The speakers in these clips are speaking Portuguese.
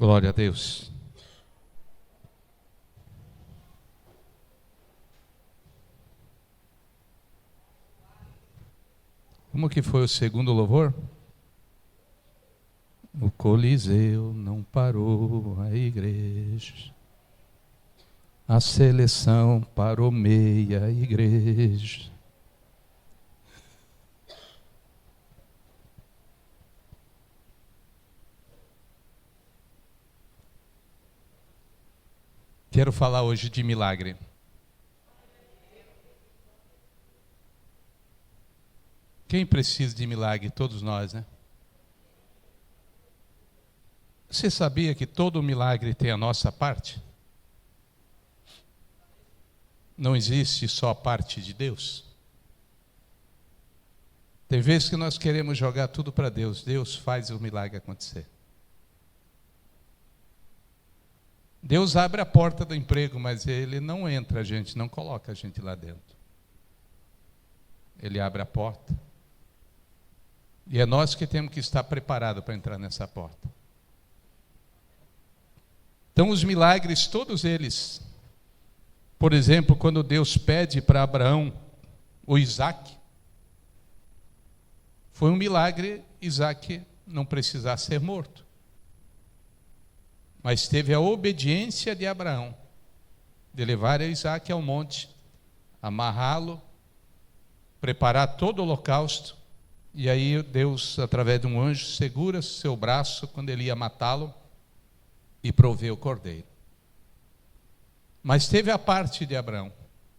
Glória a Deus. Como que foi o segundo louvor? O Coliseu não parou a igreja. A seleção parou meia igreja. Quero falar hoje de milagre. Quem precisa de milagre? Todos nós, né? Você sabia que todo milagre tem a nossa parte? Não existe só a parte de Deus. Tem vezes que nós queremos jogar tudo para Deus. Deus faz o milagre acontecer. Deus abre a porta do emprego, mas Ele não entra a gente, não coloca a gente lá dentro. Ele abre a porta. E é nós que temos que estar preparados para entrar nessa porta. Então os milagres, todos eles, por exemplo, quando Deus pede para Abraão o Isaac, foi um milagre Isaac não precisar ser morto. Mas teve a obediência de Abraão, de levar Isaac ao monte, amarrá-lo, preparar todo o holocausto, e aí Deus, através de um anjo, segura seu braço quando ele ia matá-lo e provê o cordeiro. Mas teve a parte de Abraão,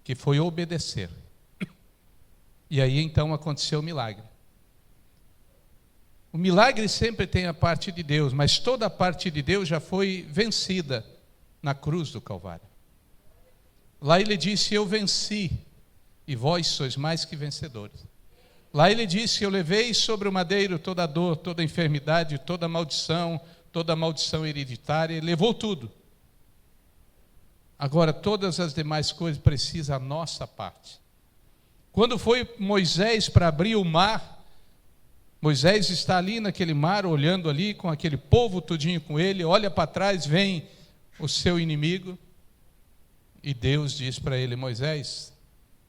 que foi obedecer. E aí então aconteceu o milagre. O milagre sempre tem a parte de Deus, mas toda a parte de Deus já foi vencida na cruz do Calvário. Lá ele disse: eu venci, e vós sois mais que vencedores. Lá ele disse: eu levei sobre o madeiro toda a dor, toda a enfermidade, toda a maldição hereditária, ele levou tudo. Agora, todas as demais coisas precisam a nossa parte. Quando foi Moisés para abrir o mar, Moisés está ali naquele mar, olhando ali, com aquele povo tudinho com ele, olha para trás, vem o seu inimigo, e Deus diz para ele: Moisés,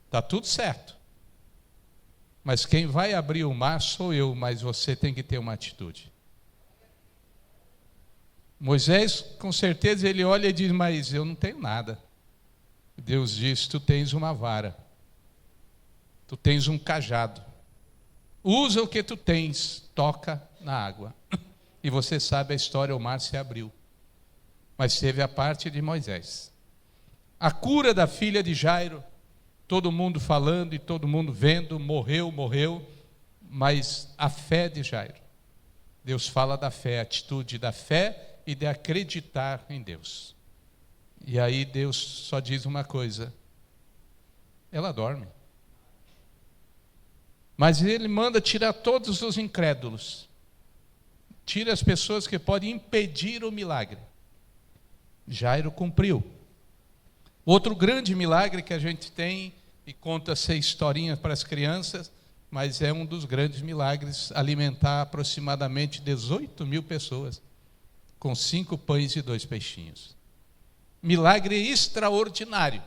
está tudo certo, mas quem vai abrir o mar sou eu, mas você tem que ter uma atitude. Moisés, com certeza, ele olha e diz: mas eu não tenho nada. Deus diz: tu tens uma vara, tu tens um cajado, usa o que tu tens, toca na água. E você sabe a história, o mar se abriu. Mas teve a parte de Moisés. A cura da filha de Jairo, todo mundo falando e todo mundo vendo, morreu, mas a fé de Jairo. Deus fala da fé, a atitude da fé e de acreditar em Deus. E aí Deus só diz uma coisa: ela dorme. Mas ele manda tirar todos os incrédulos. Tira as pessoas que podem impedir o milagre. Jairo cumpriu. Outro grande milagre que a gente tem, e conta-se historinha para as crianças, mas é um dos grandes milagres, alimentar aproximadamente 18.000 pessoas, com 5 pães e 2 peixinhos. Milagre extraordinário.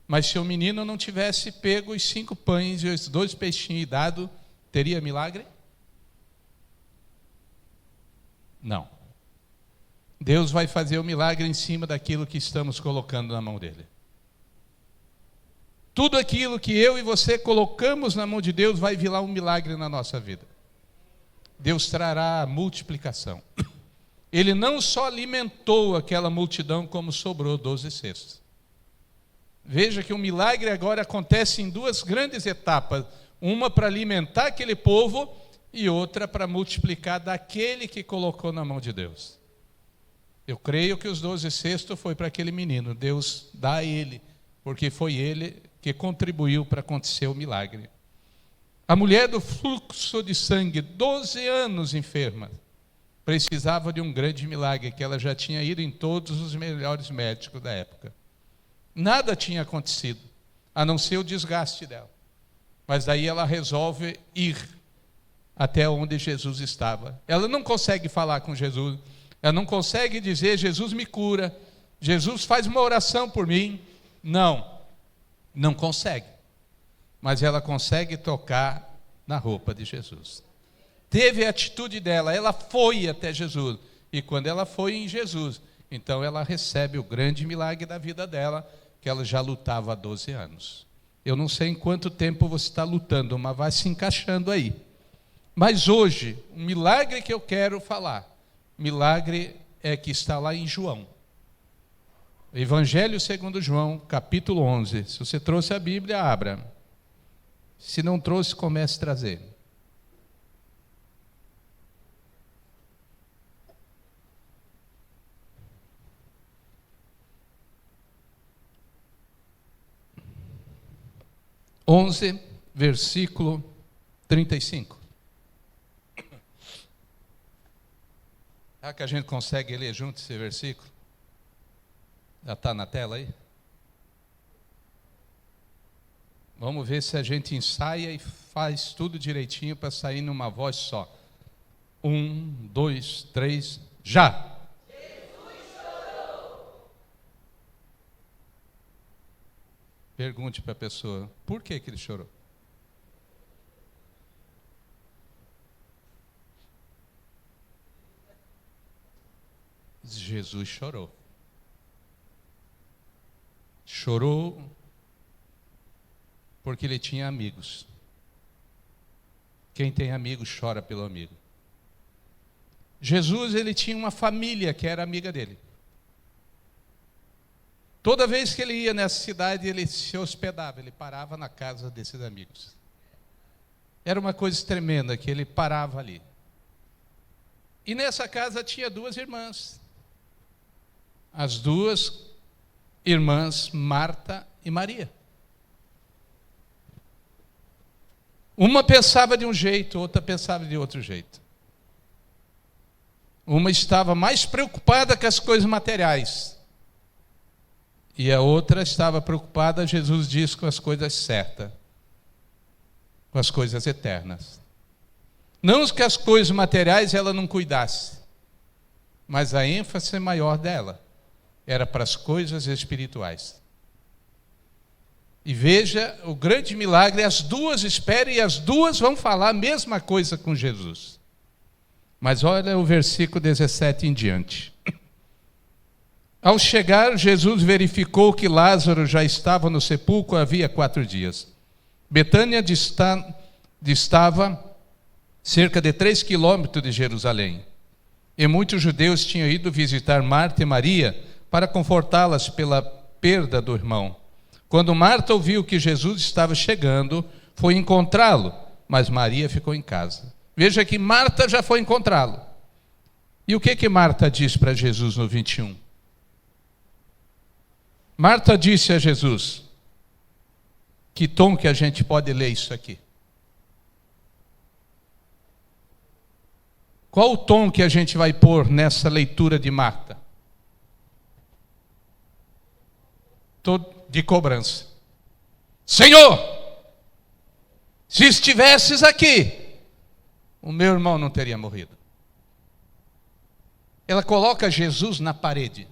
Mas se o menino não tivesse pego os 5 pães e os 2 peixinhos e dado, teria milagre? Não. Deus vai fazer o milagre em cima daquilo que estamos colocando na mão dele. Tudo aquilo que eu e você colocamos na mão de Deus vai virar um milagre na nossa vida. Deus trará a multiplicação. Ele não só alimentou aquela multidão, como sobrou 12 cestos. Veja que o milagre agora acontece em 2 grandes etapas. Uma para alimentar aquele povo e outra para multiplicar daquele que colocou na mão de Deus. Eu creio que os 12 cestos foi para aquele menino. Deus dá a ele, porque foi ele que contribuiu para acontecer o milagre. A mulher do fluxo de sangue, 12 anos enferma, precisava de um grande milagre, que ela já tinha ido em todos os melhores médicos da época. Nada tinha acontecido, a não ser o desgaste dela. Mas daí ela resolve ir até onde Jesus estava. Ela não consegue falar com Jesus, Ela não consegue dizer: Jesus me cura, Jesus faz uma oração por mim. Não consegue. Mas ela consegue tocar na roupa de Jesus. Teve a atitude dela, ela foi até Jesus. E quando ela foi em Jesus, então ela recebe o grande milagre da vida dela, que ela já lutava há 12 anos. Eu não sei em quanto tempo você está lutando, mas vai se encaixando aí. Mas hoje, o milagre que eu quero falar, milagre é que está lá em João. Evangelho segundo João, capítulo 11. Se você trouxe a Bíblia, abra. Se não trouxe, comece a trazer. Versículo 35. Será que a gente consegue ler junto esse versículo? Já está na tela aí? Vamos ver se a gente ensaia e faz tudo direitinho para sair numa voz só. 1, 2, 3, já! Jesus chorou. Pergunte para a pessoa, por que ele chorou? Jesus chorou. Chorou porque ele tinha amigos. Quem tem amigos chora pelo amigo. Jesus, ele tinha uma família que era amiga dele. Toda vez que ele ia nessa cidade, ele se hospedava, ele parava na casa desses amigos. Era uma coisa tremenda que ele parava ali. E nessa casa tinha 2 irmãs. As 2 irmãs, Marta e Maria. Uma pensava de um jeito, outra pensava de outro jeito. Uma estava mais preocupada com as coisas materiais. E a outra estava preocupada, Jesus diz, com as coisas certas. Com as coisas eternas. Não que as coisas materiais ela não cuidasse. Mas a ênfase maior dela era para as coisas espirituais. E veja, o grande milagre, as 2 esperam e as 2 vão falar a mesma coisa com Jesus. Mas olha o versículo 17 em diante. Ao chegar, Jesus verificou que Lázaro já estava no sepulcro havia 4 dias. Betânia distava cerca de 3 quilômetros de Jerusalém. E muitos judeus tinham ido visitar Marta e Maria para confortá-las pela perda do irmão. Quando Marta ouviu que Jesus estava chegando, foi encontrá-lo, mas Maria ficou em casa. Veja que Marta já foi encontrá-lo. E o que Marta diz para Jesus no 21? Marta disse a Jesus, que tom que a gente pode ler isso aqui? Qual o tom que a gente vai pôr nessa leitura de Marta? De cobrança. Senhor, se estivesses aqui, o meu irmão não teria morrido. Ela coloca Jesus na parede.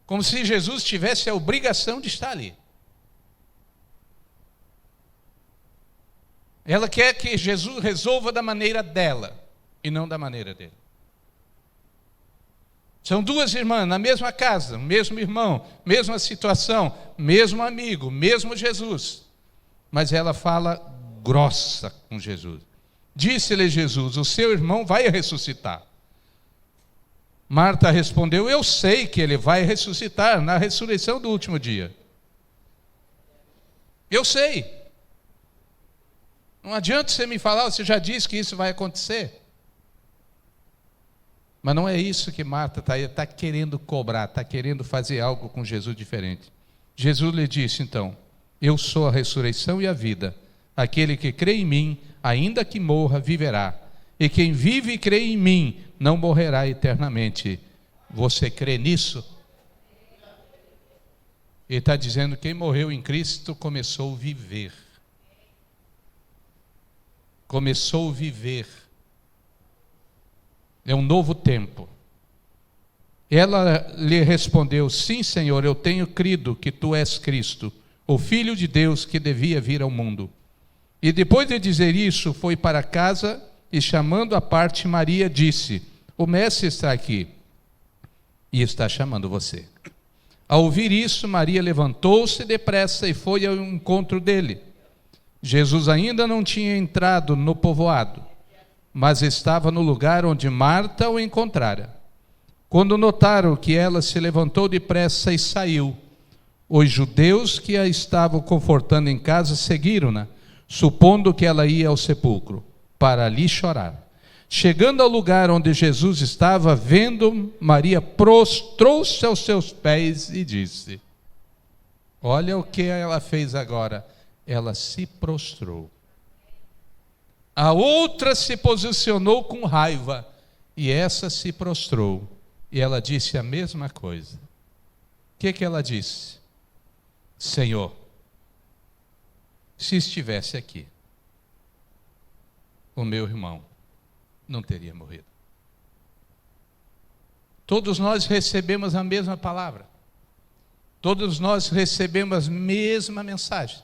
Como se Jesus tivesse a obrigação de estar ali. Ela quer que Jesus resolva da maneira dela e não da maneira dele. São 2 irmãs na mesma casa, mesmo irmão, mesma situação, mesmo amigo, mesmo Jesus. Mas ela fala grossa com Jesus. Disse-lhe Jesus, o seu irmão vai ressuscitar. Marta respondeu, eu sei que ele vai ressuscitar na ressurreição do último dia. Eu sei. Não adianta você me falar, você já disse que isso vai acontecer. Mas não é isso que Marta está querendo cobrar, está querendo fazer algo com Jesus diferente. Jesus lhe disse então, eu sou a ressurreição e a vida. Aquele que crê em mim, ainda que morra, viverá. E quem vive e crê em mim, não morrerá eternamente. Você crê nisso? Ele está dizendo que quem morreu em Cristo começou a viver. Começou a viver. É um novo tempo. Ela lhe respondeu: sim, Senhor, eu tenho crido que tu és Cristo, o Filho de Deus que devia vir ao mundo. E depois de dizer isso, foi para casa e, chamando à parte Maria, disse: o mestre está aqui e está chamando você. Ao ouvir isso, Maria levantou-se depressa e foi ao encontro dele. Jesus ainda não tinha entrado no povoado, mas estava no lugar onde Marta o encontrara. Quando notaram que ela se levantou depressa e saiu, os judeus que a estavam confortando em casa seguiram-na, supondo que ela ia ao sepulcro, para ali chorar. Chegando ao lugar onde Jesus estava, vendo, Maria prostrou-se aos seus pés e disse: olha o que ela fez agora, ela se prostrou. A outra se posicionou com raiva, e essa se prostrou, e ela disse a mesma coisa. O que ela disse? Senhor, se estivesse aqui, o meu irmão não teria morrido. Todos nós recebemos a mesma palavra. Todos nós recebemos a mesma mensagem.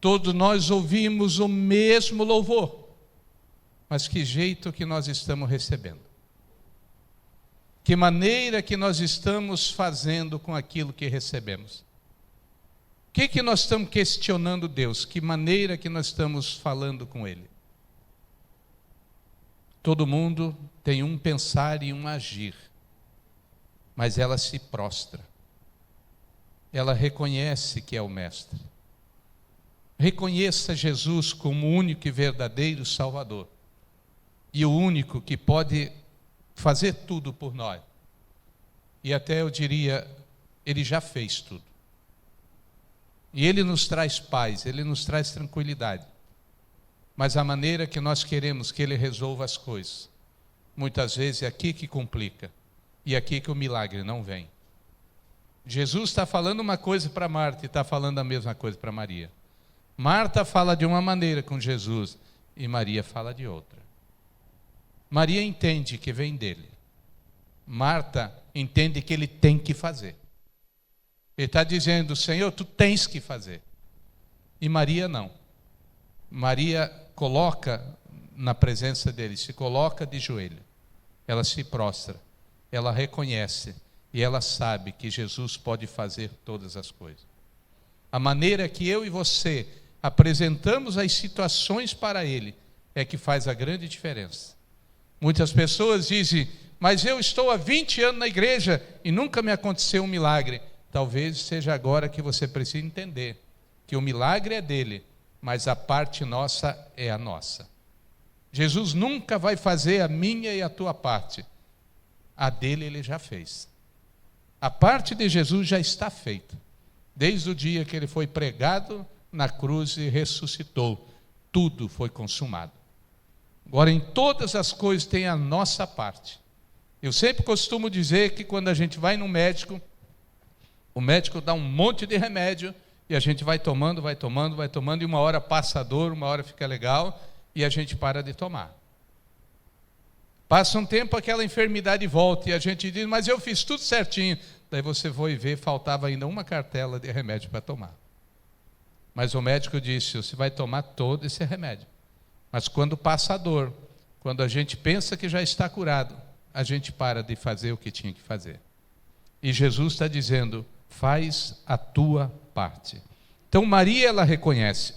Todos nós ouvimos o mesmo louvor. Mas que jeito que nós estamos recebendo? Que maneira que nós estamos fazendo com aquilo que recebemos? O que nós estamos questionando Deus? Que maneira que nós estamos falando com Ele? Todo mundo tem um pensar e um agir, mas ela se prostra. Ela reconhece que é o Mestre. Reconheça Jesus como o único e verdadeiro Salvador, e o único que pode fazer tudo por nós. E até eu diria, Ele já fez tudo. E Ele nos traz paz, Ele nos traz tranquilidade. Mas a maneira que nós queremos que Ele resolva as coisas, muitas vezes é aqui que complica, e aqui que o milagre não vem. Jesus está falando uma coisa para Marta e está falando a mesma coisa para Maria. Marta fala de uma maneira com Jesus e Maria fala de outra. Maria entende que vem dele. Marta entende que ele tem que fazer. Ele está dizendo: Senhor, tu tens que fazer. E Maria não. Maria coloca na presença dele, se coloca de joelho. Ela se prostra, ela reconhece e ela sabe que Jesus pode fazer todas as coisas. A maneira que eu e você apresentamos as situações para Ele é que faz a grande diferença. Muitas pessoas dizem: mas eu estou há 20 anos na igreja e nunca me aconteceu um milagre. Talvez seja agora que você precisa entender que o milagre é dele, mas a parte nossa é a nossa. Jesus nunca vai fazer a minha e a tua parte. A dele ele já fez. A parte de Jesus já está feita. Desde o dia que ele foi pregado na cruz e ressuscitou, tudo foi consumado. Agora, em todas as coisas tem a nossa parte. Eu sempre costumo dizer que quando a gente vai no médico, o médico dá um monte de remédio e a gente vai tomando, e uma hora passa a dor, uma hora fica legal e a gente para de tomar. Passa um tempo, aquela enfermidade volta e a gente diz: mas eu fiz tudo certinho. Daí você foi ver, faltava ainda uma cartela de remédio para tomar. Mas o médico disse: você vai tomar todo esse remédio. Mas quando passa a dor, quando a gente pensa que já está curado, a gente para de fazer o que tinha que fazer. E Jesus está dizendo: faz a tua parte. Então Maria, ela reconhece.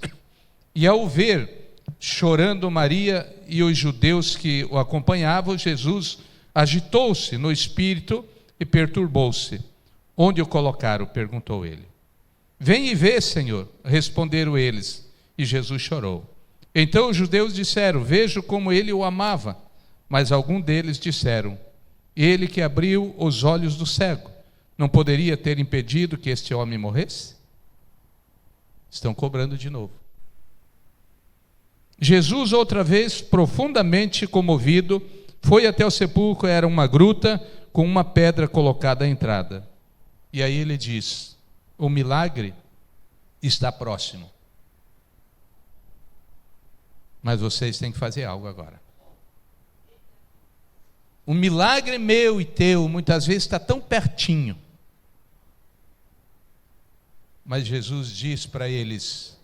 E ao ver chorando Maria e os judeus que o acompanhavam, Jesus agitou-se no espírito e perturbou-se. Onde o colocaram? Perguntou ele. Vem e vê, Senhor, responderam eles. E Jesus chorou. Então os judeus disseram: vejo como ele o amava. Mas algum deles disseram: ele que abriu os olhos do cego, não poderia ter impedido que este homem morresse? Estão cobrando de novo. Jesus, outra vez, profundamente comovido, foi até o sepulcro. Era uma gruta com uma pedra colocada à entrada. E aí ele diz: o milagre está próximo. Mas vocês têm que fazer algo agora. O milagre meu e teu, muitas vezes, está tão pertinho. Mas Jesus diz para eles: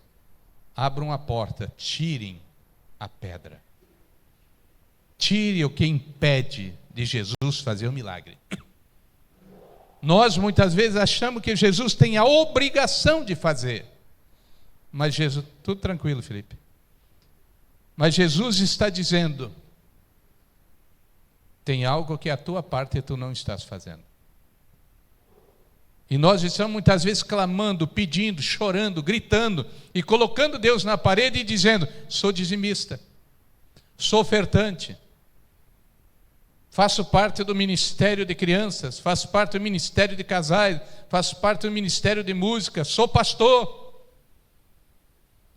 abram a porta, tirem a pedra. Tire o que impede de Jesus fazer o milagre. Nós muitas vezes achamos que Jesus tem a obrigação de fazer. Mas Jesus, tudo tranquilo, Felipe. Mas Jesus está dizendo: tem algo que é a tua parte e tu não estás fazendo. E nós estamos muitas vezes clamando, pedindo, chorando, gritando e colocando Deus na parede e dizendo: sou dizimista, sou ofertante, faço parte do ministério de crianças, faço parte do ministério de casais, faço parte do ministério de música, sou pastor.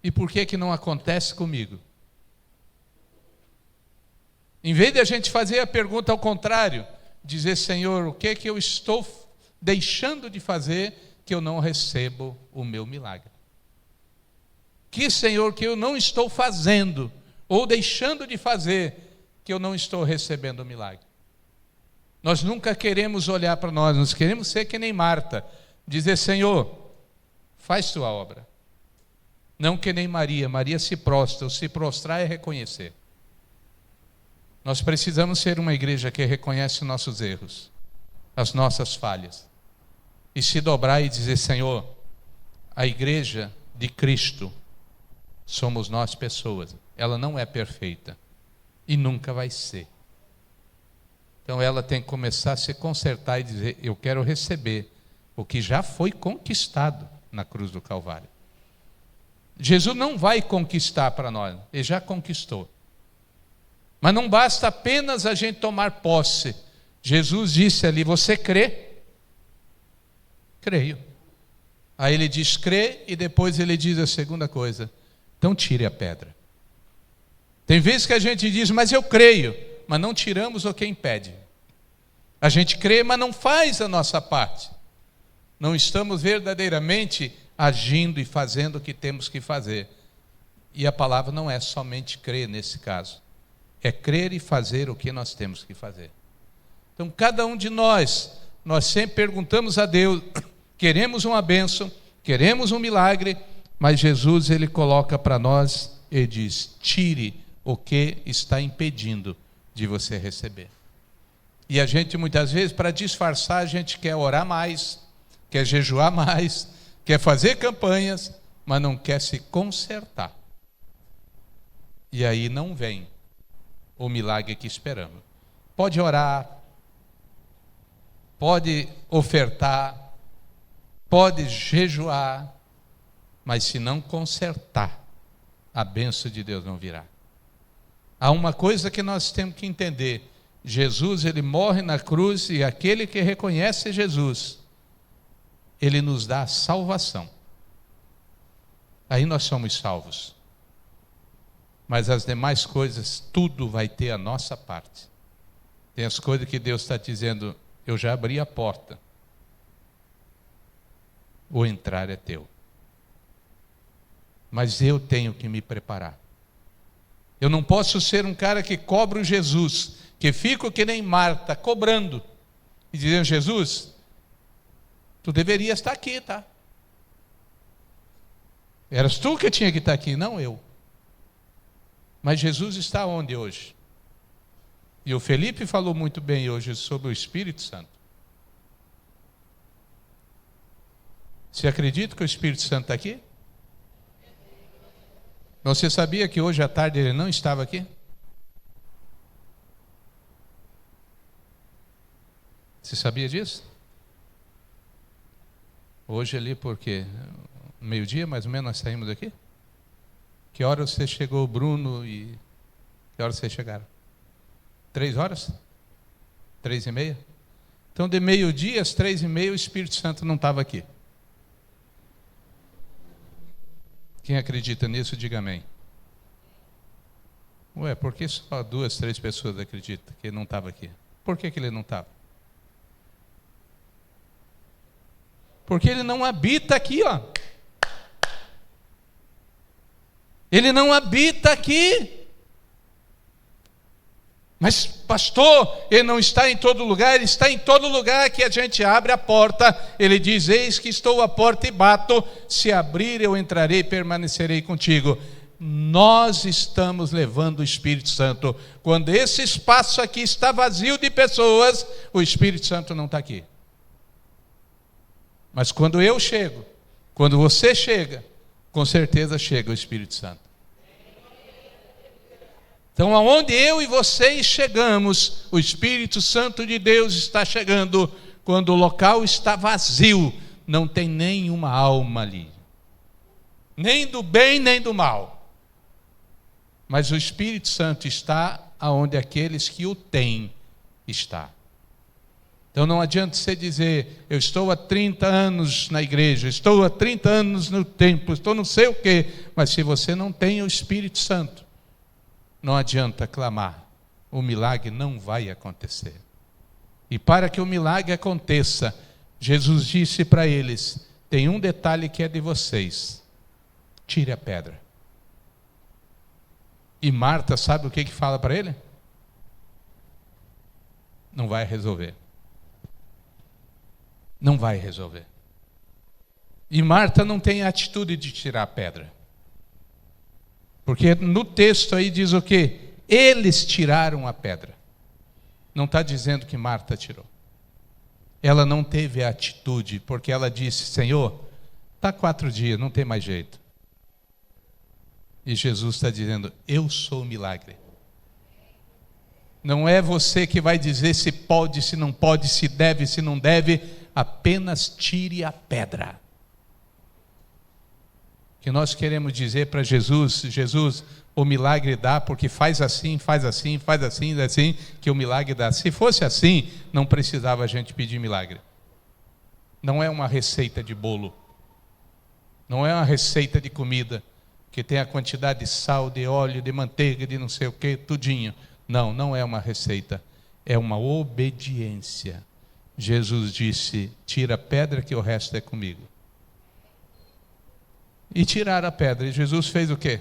E por que não acontece comigo? Em vez de a gente fazer a pergunta ao contrário, dizer: Senhor, o que é que eu estou deixando de fazer que eu não recebo o meu milagre? Que, Senhor, que eu não estou fazendo ou deixando de fazer que eu não estou recebendo o milagre? Nós nunca queremos olhar para nós queremos ser que nem Marta, dizer: Senhor, faz tua obra. Não que nem Maria. Maria se prostra, o se prostrar é reconhecer. Nós precisamos ser uma igreja que reconhece os nossos erros, as nossas falhas, e se dobrar e dizer: Senhor, a igreja de Cristo somos nós pessoas, ela não é perfeita e nunca vai ser. Então ela tem que começar a se consertar e dizer: eu quero receber o que já foi conquistado na cruz do Calvário. Jesus não vai conquistar para nós, ele já conquistou. Mas não basta apenas a gente tomar posse. Jesus disse ali: você crê? Creio. Aí ele diz: crê, e depois ele diz a segunda coisa: então tire a pedra. Tem vezes que a gente diz: mas eu creio, mas não tiramos o que impede. A gente crê, mas não faz a nossa parte. Não estamos verdadeiramente agindo e fazendo o que temos que fazer. E a palavra não é somente crer nesse caso. É crer e fazer o que nós temos que fazer. Então, cada um de nós sempre perguntamos a Deus, queremos uma bênção, queremos um milagre, mas Jesus, ele coloca para nós e diz: tire o que está impedindo de você receber. E a gente muitas vezes, para disfarçar, a gente quer orar mais, quer jejuar mais, quer fazer campanhas, mas não quer se consertar. E aí não vem o milagre que esperamos. Pode orar, pode ofertar, pode jejuar, mas se não consertar, a bênção de Deus não virá. Há uma coisa que nós temos que entender: Jesus, ele morre na cruz, e aquele que reconhece Jesus, ele nos dá a salvação. Aí nós somos salvos. Mas as demais coisas, tudo vai ter a nossa parte. Tem as coisas que Deus está dizendo: eu já abri a porta, o entrar é teu. Mas eu tenho que me preparar. Eu não posso ser um cara que cobra o Jesus, que fico que nem Marta, cobrando, e dizendo: Jesus, tu deverias estar aqui, tá? Eras tu que tinha que estar aqui, não eu. Mas Jesus está onde hoje? E o Felipe falou muito bem hoje sobre o Espírito Santo. Você acredita que o Espírito Santo está aqui? Você sabia que hoje à tarde ele não estava aqui? Você sabia disso? Hoje ali, porque meio-dia mais ou menos nós saímos daqui? Que hora você chegou, Bruno, e que hora vocês chegaram? 3 horas? 3:30? Então, de meio-dia às 3:30, o Espírito Santo não estava aqui. Quem acredita nisso, diga amém. Ué, por que só 2, 3 pessoas acreditam que ele não estava aqui? Por que ele não estava? Porque ele não habita aqui, ó. Ele não habita aqui. Mas, pastor, ele não está em todo lugar. Ele está em todo lugar que a gente abre a porta. Ele diz: eis que estou à porta e bato, se abrir eu entrarei e permanecerei contigo. Nós estamos levando o Espírito Santo. Quando esse espaço aqui está vazio de pessoas, o Espírito Santo não está aqui. Mas quando eu chego, quando você chega, com certeza chega o Espírito Santo. Então, aonde eu e vocês chegamos, o Espírito Santo de Deus está chegando. Quando o local está vazio, não tem nenhuma alma ali, nem do bem nem do mal. Mas o Espírito Santo está aonde aqueles que o têm está. Então não adianta você dizer: eu estou há 30 anos na igreja, estou há 30 anos no templo, estou não sei o quê. Mas se você não tem o Espírito Santo, não adianta clamar, o milagre não vai acontecer. E para que o milagre aconteça, Jesus disse para eles: tem um detalhe que é de vocês, tire a pedra. E Marta, sabe o que fala para ele? Não vai resolver. Não vai resolver. E Marta não tem a atitude de tirar a pedra. Porque no texto aí diz o quê? Eles tiraram a pedra. Não está dizendo que Marta tirou. Ela não teve a atitude, porque ela disse: Senhor, está 4 dias, não tem mais jeito. E Jesus está dizendo: eu sou o milagre. Não é você que vai dizer se pode, se não pode, se deve, se não deve. Apenas tire a pedra. Que nós queremos dizer para Jesus: Jesus, o milagre dá porque faz assim, faz assim, faz assim, assim, que o milagre dá. Se fosse assim, não precisava a gente pedir milagre. Não é uma receita de bolo. Não é uma receita de comida que tem a quantidade de sal, de óleo, de manteiga, de não sei o que, tudinho. Não, não é uma receita, é uma obediência. Jesus disse: tira a pedra que o resto é comigo. E tiraram a pedra, e Jesus fez o quê?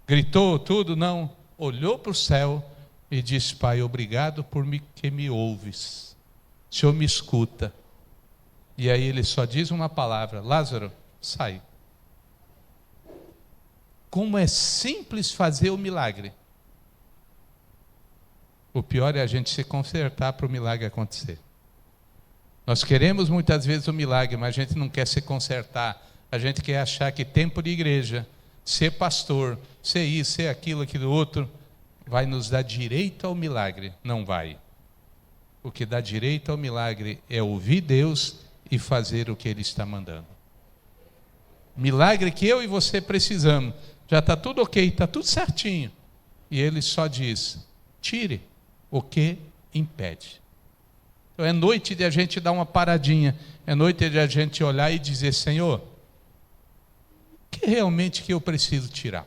Gritou tudo? Não. Olhou para o céu e disse: Pai, obrigado por que me ouves. O Senhor me escuta. E aí ele só diz uma palavra: Lázaro, sai. Como é simples fazer o milagre. O pior é a gente se consertar para o milagre acontecer. Nós queremos muitas vezes o milagre, mas a gente não quer se consertar. A gente quer achar que tempo de igreja, ser pastor, ser isso, ser aquilo, aquilo outro, vai nos dar direito ao milagre. Não vai. O que dá direito ao milagre é ouvir Deus e fazer o que Ele está mandando. Milagre que eu e você precisamos. Já está tudo ok, está tudo certinho. E Ele só diz: tire o que impede. Então é noite de a gente dar uma paradinha. É noite de a gente olhar e dizer: Senhor, o que realmente que eu preciso tirar?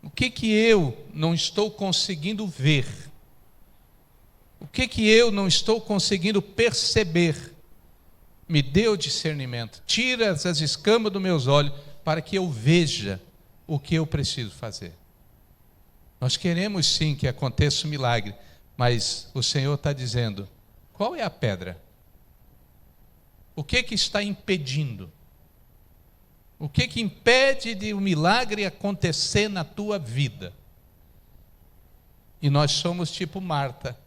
O que eu não estou conseguindo ver? O que eu não estou conseguindo perceber? Me dê o discernimento. Tira as escamas dos meus olhos para que eu veja o que eu preciso fazer. Nós queremos sim que aconteça um milagre, mas o Senhor está dizendo: qual é a pedra? O que está impedindo? O que impede de um milagre acontecer na tua vida? E nós somos tipo Marta.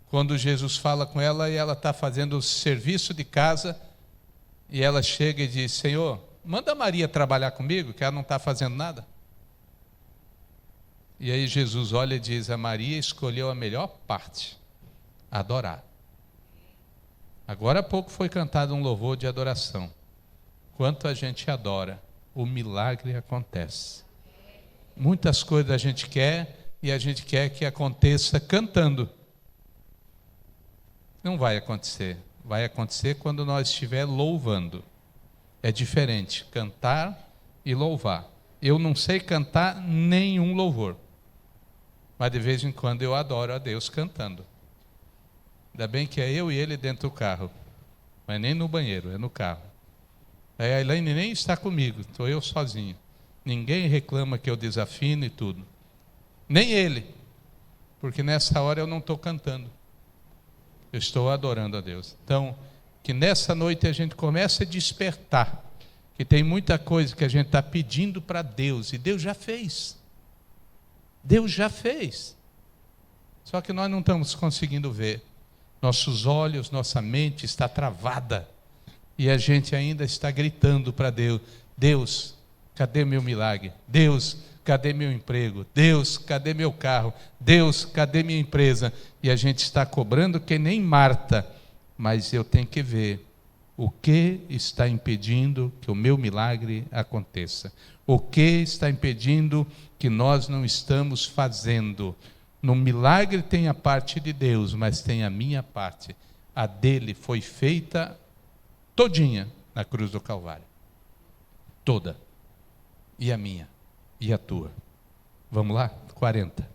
Quando Jesus fala com ela e ela está fazendo o serviço de casa, e ela chega e diz: Senhor, manda Maria trabalhar comigo, que ela não está fazendo nada. E aí Jesus olha e diz: a Maria escolheu a melhor parte, adorar. Agora há pouco foi cantado um louvor de adoração. Quanto a gente adora, o milagre acontece. Muitas coisas a gente quer, e a gente quer que aconteça cantando. Não vai acontecer. Vai acontecer quando nós estiver louvando. É diferente cantar e louvar. Eu não sei cantar nenhum louvor, mas de vez em quando eu adoro a Deus cantando. Ainda bem que é eu e ele dentro do carro, mas nem no banheiro, é no carro. Aí a Elaine nem está comigo, estou eu sozinho. Ninguém reclama que eu desafino e tudo. Nem ele. Porque nessa hora eu não estou cantando. Eu estou adorando a Deus. Então, que nessa noite a gente comece a despertar. Que tem muita coisa que a gente está pedindo para Deus. E Deus já fez. Deus já fez. Só que nós não estamos conseguindo ver. Nossos olhos, nossa mente está travada. E a gente ainda está gritando para Deus. Deus, cadê meu milagre? Deus, cadê meu emprego? Deus, cadê meu carro? Deus, cadê minha empresa? E a gente está cobrando que nem Marta. Mas eu tenho que ver o que está impedindo que o meu milagre aconteça. O que está impedindo que nós não estamos fazendo. No milagre tem a parte de Deus, mas tem a minha parte. A dele foi feita todinha na cruz do Calvário. Toda. E a minha. E a tua. Vamos lá? 40.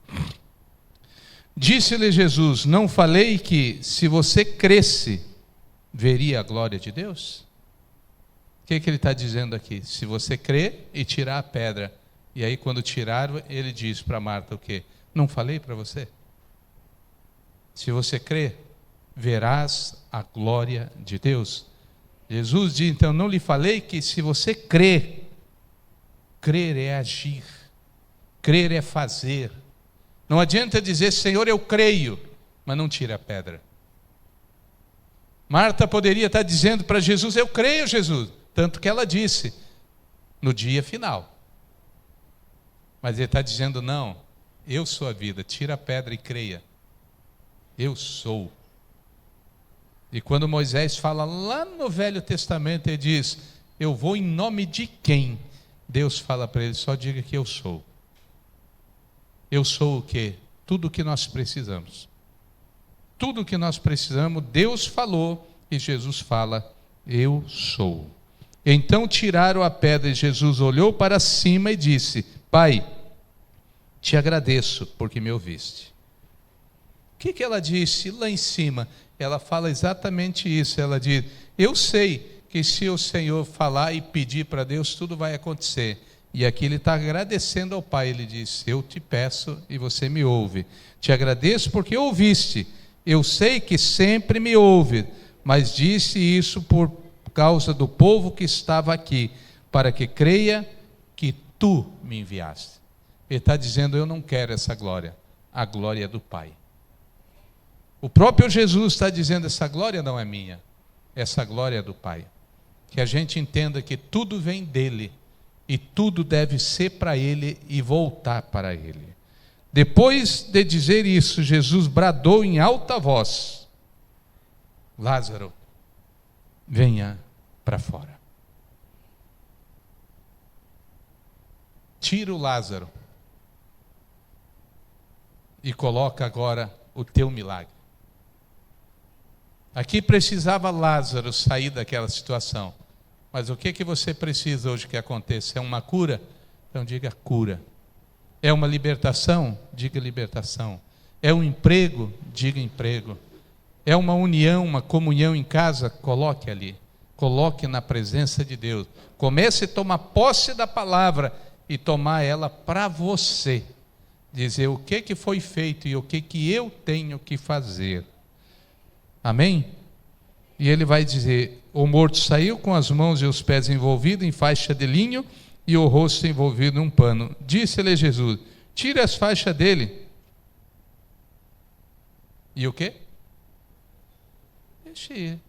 Disse-lhe Jesus, não falei que se você cresce, veria a glória de Deus? O que ele está dizendo aqui? Se você crer e tirar a pedra. E aí quando tiraram, ele diz para Marta o quê? Não falei para você? Se você crer, verás a glória de Deus. Jesus diz, então, não lhe falei que se você crer, crer é agir, crer é fazer. Não adianta dizer, Senhor, eu creio, mas não tira a pedra. Marta poderia estar dizendo para Jesus, eu creio, Jesus. Tanto que ela disse, no dia final. Mas ele está dizendo, não, eu sou a vida, tira a pedra e creia. Eu sou. E quando Moisés fala lá no Velho Testamento, ele diz, eu vou em nome de quem? Deus fala para ele, só diga que eu sou. Eu sou o quê? Tudo o que nós precisamos. Tudo o que nós precisamos, Deus falou e Jesus fala, eu sou. Então tiraram a pedra e Jesus olhou para cima e disse, Pai, te agradeço porque me ouviste. O que ela disse lá em cima? Ela fala exatamente isso. Ela diz, eu sei que se o Senhor falar e pedir para Deus, tudo vai acontecer. E aqui ele está agradecendo ao Pai. Ele diz, eu te peço e você me ouve. Te agradeço porque ouviste. Eu sei que sempre me ouve, mas disse isso por causa do povo que estava aqui, para que creia que tu me enviaste. Ele está dizendo, eu não quero essa glória, a glória é do Pai. O próprio Jesus está dizendo, essa glória não é minha, essa glória é do Pai. Que a gente entenda que tudo vem dele, e tudo deve ser para ele e voltar para ele. Depois de dizer isso, Jesus bradou em alta voz, Lázaro, venha para fora. Tira o Lázaro e coloca agora o teu milagre. Aqui precisava Lázaro sair daquela situação. Mas o que você precisa hoje que aconteça? É uma cura? Então diga cura. É uma libertação? Diga libertação. É um emprego? Diga emprego. É uma união, uma comunhão em casa? Coloque ali. Coloque na presença de Deus. Comece a tomar posse da palavra e tomar ela para você. Dizer o que foi feito e o que eu tenho que fazer. Amém? E ele vai dizer, o morto saiu com as mãos e os pés envolvidos em faixa de linho e o rosto envolvido num pano. Disse-lhe Jesus, tire as faixas dele. E o quê? Deixe ir.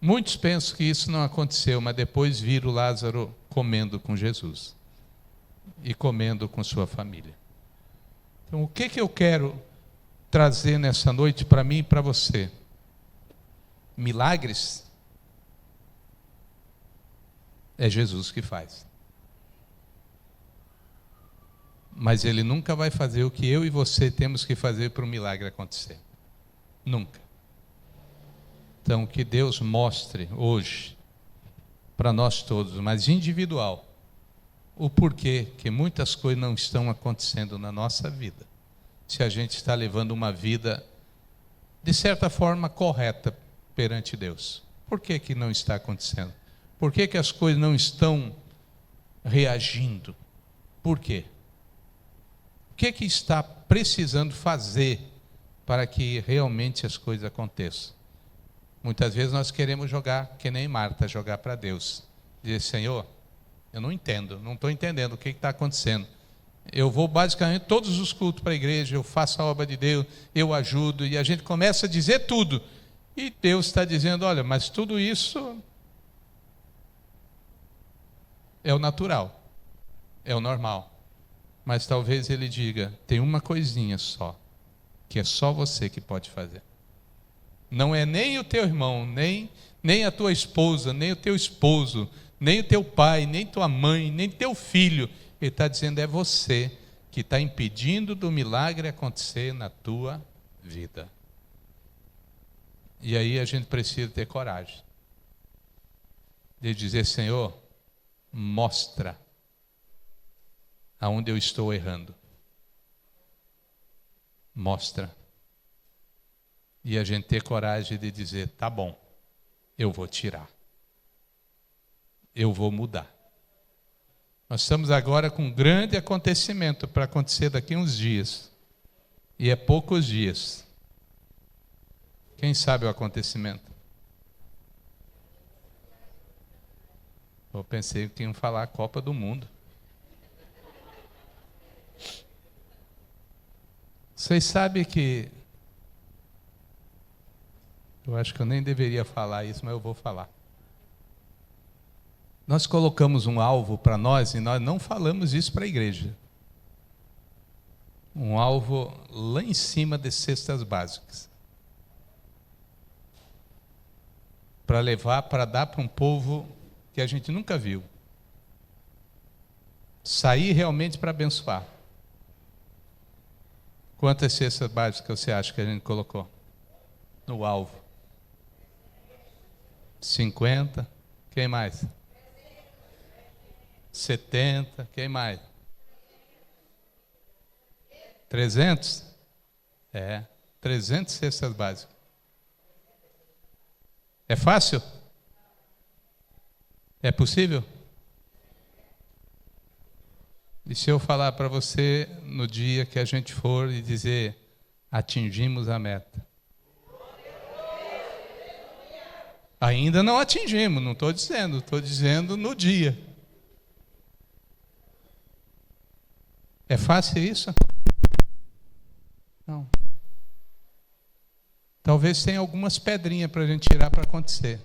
Muitos pensam que isso não aconteceu, mas depois viram Lázaro comendo com Jesus. E comendo com sua família. Então o que eu quero trazer nessa noite para mim e para você? Milagres é Jesus que faz. Mas ele nunca vai fazer o que eu e você temos que fazer para o milagre acontecer. Nunca. Então que Deus mostre hoje para nós todos, mas individual, o porquê que muitas coisas não estão acontecendo na nossa vida. Se a gente está levando uma vida de certa forma correta perante Deus. Por que não está acontecendo? Por que as coisas não estão reagindo. Por quê? O que está precisando fazer para que realmente as coisas aconteçam? Muitas vezes nós queremos jogar, que nem Marta, jogar para Deus. Dizer, Senhor, eu não entendo, não estou entendendo o que está acontecendo. Eu vou basicamente todos os cultos para a igreja, eu faço a obra de Deus, eu ajudo, e a gente começa a dizer tudo. E Deus está dizendo, olha, mas tudo isso é o natural, é o normal. Mas talvez Ele diga, tem uma coisinha só, que é só você que pode fazer. Não é nem o teu irmão, nem a tua esposa, nem o teu esposo, nem o teu pai, nem tua mãe, nem teu filho. Ele está dizendo, é você que está impedindo do milagre acontecer na tua vida. E aí a gente precisa ter coragem de dizer, Senhor, mostra aonde eu estou errando. Mostra. E a gente ter coragem de dizer, tá bom, eu vou tirar. Eu vou mudar. Nós estamos agora com um grande acontecimento para acontecer daqui a uns dias. E é poucos dias. Quem sabe o acontecimento? Eu pensei que iam falar a Copa do Mundo. Vocês sabem que... Eu acho que eu nem deveria falar isso, mas eu vou falar. Nós colocamos um alvo para nós e nós não falamos isso para a igreja. Um alvo lá em cima das cestas básicas. Para levar, para dar para um povo que a gente nunca viu. Sair realmente para abençoar. Quantas cestas básicas você acha que a gente colocou no alvo? 50. Quem mais? 70. Quem mais? 300? 300 cestas básicas. É fácil? É possível? E se eu falar para você no dia que a gente for e dizer, atingimos a meta? Ainda não atingimos, não estou dizendo no dia. É fácil isso? Não. Talvez tenha algumas pedrinhas para a gente tirar para acontecer.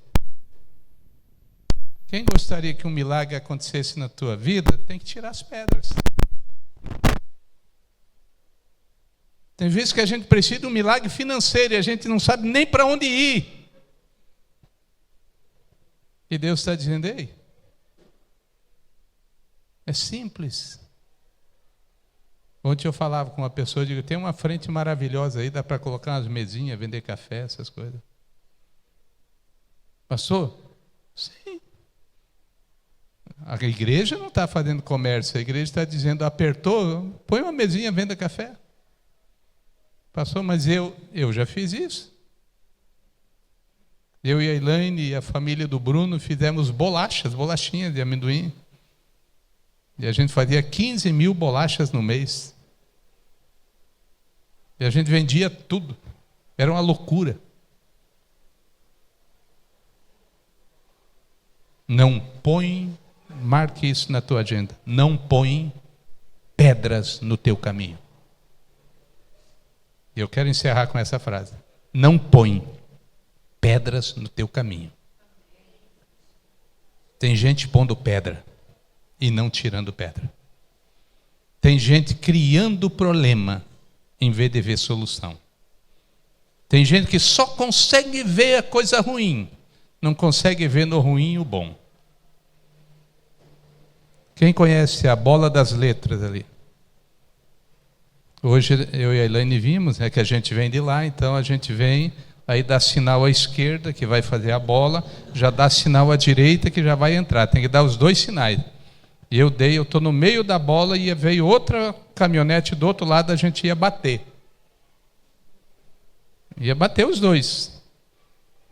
Quem gostaria que um milagre acontecesse na tua vida, tem que tirar as pedras. Tem vezes que a gente precisa de um milagre financeiro e a gente não sabe nem para onde ir. E Deus está dizendo, ei, é simples. Ontem eu falava com uma pessoa, eu digo, tem uma frente maravilhosa aí, dá para colocar umas mesinhas, vender café, essas coisas. Pastor? Sim. A igreja não está fazendo comércio, a igreja está dizendo, apertou, põe uma mesinha, venda café. Pastor, mas eu já fiz isso. Eu e a Elaine e a família do Bruno fizemos bolachinhas de amendoim. E a gente fazia 15 mil bolachas no mês. E a gente vendia tudo. Era uma loucura. Não põe, marque isso na tua agenda. Não põe pedras no teu caminho. E eu quero encerrar com essa frase. Não põe pedras no teu caminho. Tem gente pondo pedra e não tirando pedra. Tem gente criando problema em vez de ver solução. Tem gente que só consegue ver a coisa ruim, não consegue ver no ruim o bom. Quem conhece a bola das letras ali? Hoje eu e a Elaine vimos, que a gente vem de lá, então a gente vem, aí dá sinal à esquerda, que vai fazer a bola, já dá sinal à direita, que já vai entrar. Tem que dar os dois sinais. E eu estou no meio da bola e veio outra caminhonete do outro lado, a gente ia bater. Ia bater os dois.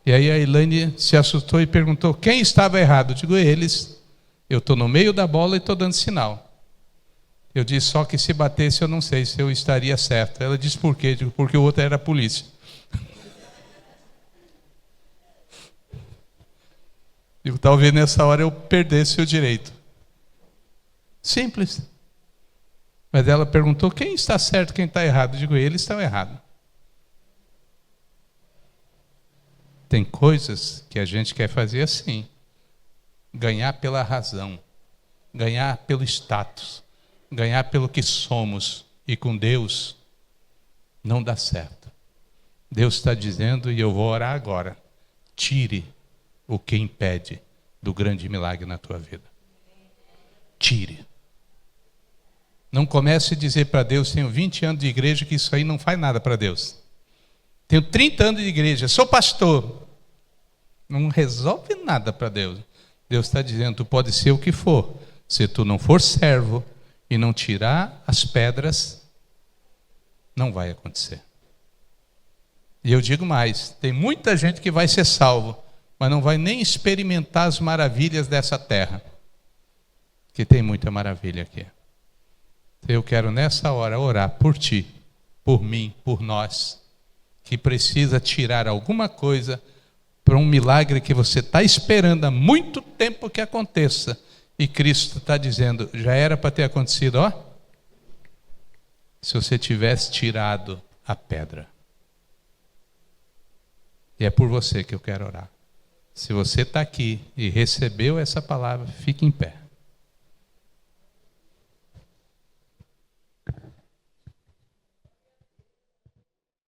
E aí a Elaine se assustou e perguntou, quem estava errado? Eu digo, eles. Eu estou no meio da bola e estou dando sinal. Eu disse, só que se batesse eu não sei se eu estaria certo. Ela disse, por quê? Eu digo, porque o outro era a polícia. Digo, talvez nessa hora eu perdesse o direito. Simples. Mas ela perguntou, quem está certo, quem está errado? Eu digo, eles estão errados. Tem coisas que a gente quer fazer assim. Ganhar pela razão. Ganhar pelo status. Ganhar pelo que somos. E com Deus, não dá certo. Deus está dizendo, e eu vou orar agora. Tire o que impede do grande milagre na tua vida. Tire. Não comece a dizer para Deus, tenho 20 anos de igreja, que isso aí não faz nada para Deus. Tenho 30 anos de igreja, sou pastor. Não resolve nada para Deus. Deus está dizendo, tu pode ser o que for. Se tu não for servo e não tirar as pedras, não vai acontecer. E eu digo mais, tem muita gente que vai ser salvo, mas não vai nem experimentar as maravilhas dessa terra. Que tem muita maravilha aqui. Eu quero nessa hora orar por ti, por mim, por nós, que precisa tirar alguma coisa para um milagre que você está esperando há muito tempo que aconteça. E Cristo está dizendo, já era para ter acontecido, ó. Se você tivesse tirado a pedra. E é por você que eu quero orar. Se você está aqui e recebeu essa palavra, fique em pé.